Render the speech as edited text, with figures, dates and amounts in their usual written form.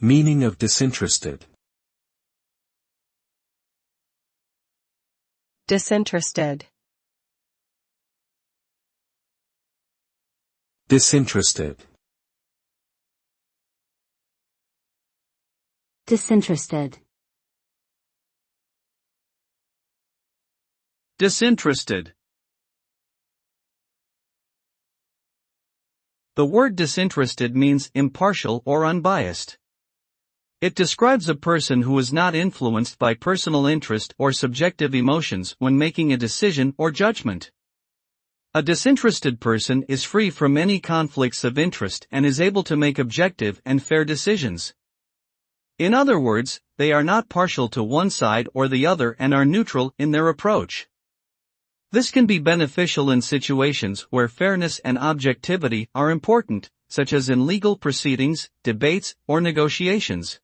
Meaning of disinterested. Disinterested. Disinterested. Disinterested. Disinterested. The word disinterested means impartial or unbiased. It describes a person who is not influenced by personal interest or subjective emotions when making a decision or judgment. A disinterested person is free from any conflicts of interest and is able to make objective and fair decisions. In other words, they are not partial to one side or the other and are neutral in their approach. This can be beneficial in situations where fairness and objectivity are important, such as in legal proceedings, debates, or negotiations.